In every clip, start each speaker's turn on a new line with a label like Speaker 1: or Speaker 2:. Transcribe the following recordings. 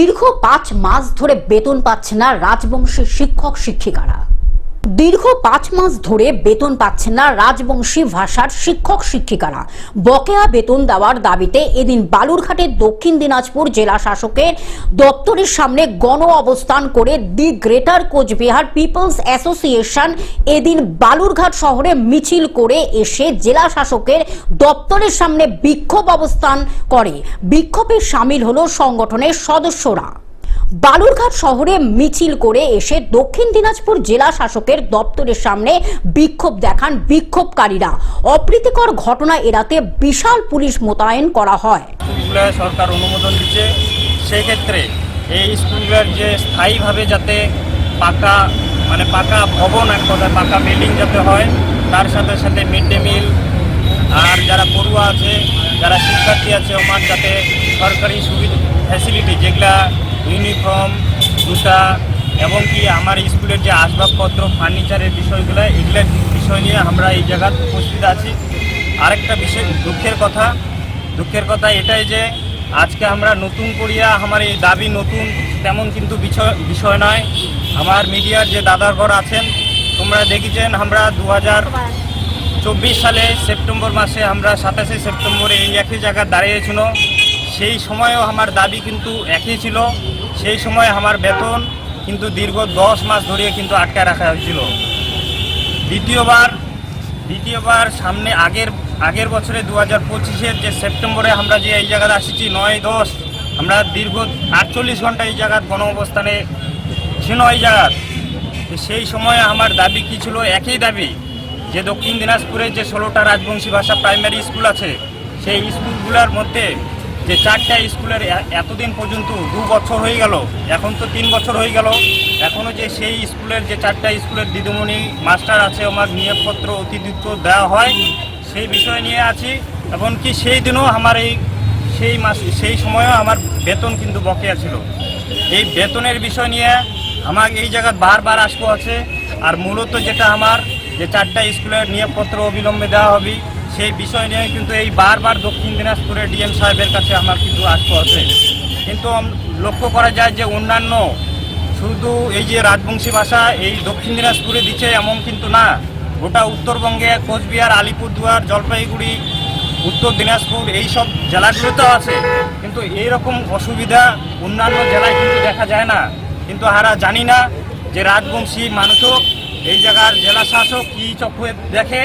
Speaker 1: দীর্ঘ 5 মাস ধরে বেতন পাচ্ছে না রাজবংশী শিক্ষক শিক্ষিকারা। দীর্ঘ 5 মাস ধরে বেতন পাচ্ছেন না রাজবংশী ভাষার শিক্ষক শিক্ষিকারা। বকেয়া বেতন দেওয়ার দাবিতে এদিন বালুরঘাটের দক্ষিণ দিনাজপুর জেলা শাসকের দপ্তরের সামনে গণ অবস্থান করে the greater Cooch Behar people's association এদিন বালুরঘাট শহরে মিছিল করে এসে জেলা শাসকের দপ্তরের সামনে বিক্ষোভ অবস্থান করে। বিক্ষোভে সামিল হলো সংগঠনের সদস্যরা। বালুরঘাট শহরে মিছিল করে এসে দক্ষিণ দিনাজপুর জেলা শাসকের দপ্তরের সামনে বিক্ষোভ দেখান বিক্ষোভকারীরা। অপ্রীতিকর ঘটনা এড়াতে বিশাল পুলিশ মোতায়েন করা হয়।
Speaker 2: সরকার অনুমোদন দিচ্ছে, সেই ক্ষেত্রে এই স্কুলগুলোর যে স্থায়ীভাবে যাতে পাকা ভবন, এক কথায় পাকা বিল্ডিং যাতে হয়, তার সাথে সাথে মিড ডে মিল আর যারা পড়ুয়া আছে, যারা শিক্ষার্থী আছে, আমার যাতে সরকারি সুবিধা ফ্যাসিলিটি যেগুলা ইউনিফর্ম, জুতা এবং কি আমার স্কুলের যে আসবাবপত্র, ফার্নিচারের বিষয়গুলো, এগুলোর বিষয় নিয়ে আমরা এই জায়গায় উপস্থিত আছি। আরেকটা বিষয় দুঃখের কথা এটাই যে আজকে আমরা নতুন করিয়া আমার এই দাবি নতুন তেমন কিন্তু বিষয় নয়। আমার মিডিয়ার যে দাদারগণ আছেন, তোমরা দেখেছেন আমরা 2024 সালে সেপ্টেম্বর মাসে আমরা 27শে সেপ্টেম্বরে এই একই জায়গায় দাঁড়িয়েছিল। সেই সময়ও আমার দাবি কিন্তু একই ছিল। সেই সময় আমার বেতন কিন্তু দীর্ঘ 10 মাস ধরে কিন্তু আটকে রাখা হয়েছিল। দ্বিতীয়বার সামনে আগের বছরে 2025-এর যে সেপ্টেম্বরে আমরা যে এই জায়গায় আসছি 9-10, আমরা দীর্ঘ 48 ঘন্টা এই জায়গায় গণ অবস্থানে ছিল এই জায়গায়। সেই সময় আমার দাবি কি ছিল? একই দাবি যে দক্ষিণ দিনাজপুরে যে 16টা রাজবংশী ভাষা প্রাইমারি স্কুল আছে, সেই স্কুলগুলোর মধ্যে যে 4টা স্কুলের এতদিন পর্যন্ত 2 বছর হয়ে গেল, এখন তো 3 বছর হয়ে গেল, এখনও যে সেই স্কুলের যে 4টা স্কুলের দিদিমণি মাস্টার আছে, আমার নিয়োগপত্র অতিরিক্ত দেওয়া হয়, সেই বিষয় নিয়ে আছি। এমনকি সেই দিনও আমার সেই সময়ও আমার বেতন কিন্তু বকেয়া ছিল। এই বেতনের বিষয় নিয়ে আমাকে এই জায়গায় বারবার আসবো আছে। আর মূলত যেটা আমার যে 4টা স্কুলের নিয়োগপত্র অবিলম্বে দেওয়া হবে, সেই বিষয় নিয়ে কিন্তু এই বারবার দক্ষিণ দিনাজপুরের ডিএম সাহেবের কাছে আমার কিন্তু আসবো আছে। কিন্তু লক্ষ্য করা যায় যে অন্যান্য শুধু এই যে রাজবংশী ভাষা এই দক্ষিণ দিনাজপুরে দিচ্ছে এমন কিন্তু না, গোটা উত্তরবঙ্গে কোচবিহার, আলিপুরদুয়ার, জলপাইগুড়ি, উত্তর দিনাজপুর এই সব জেলাগুলোতেও আছে। কিন্তু এইরকম অসুবিধা অন্যান্য জেলায় কিন্তু দেখা যায় না। কিন্তু আমরা জানি না যে রাজবংশী মানুষও এই জায়গার জেলা শাসক কি চোখে দেখে,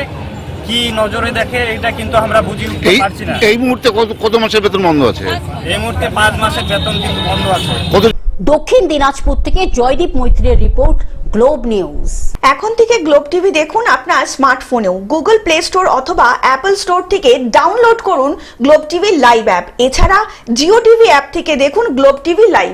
Speaker 2: কি নজরে দেখে, এটা কিন্তু আমরা বুঝে উঠতে পারছি না।
Speaker 3: এই মুহূর্তে কত মাসের বেতন বন্ধ আছে?
Speaker 2: এই মুহূর্তে 5 মাসের বেতন কিন্তু বন্ধ আছে।
Speaker 1: দক্ষিণ দিনাজপুর থেকে জয়দীপ মৈত্রের রিপোর্ট, গ্লোব নিউজ।
Speaker 4: এখন থেকে গ্লোব টিভি দেখুন আপনার স্মার্টফোনেও। গুগল প্লে স্টোর অথবা অ্যাপল স্টোর থেকে ডাউনলোড করুন গ্লোব টিভি লাইভ অ্যাপ। এছাড়া জিও টিভি অ্যাপ থেকে দেখুন গ্লোব টিভি লাইভ।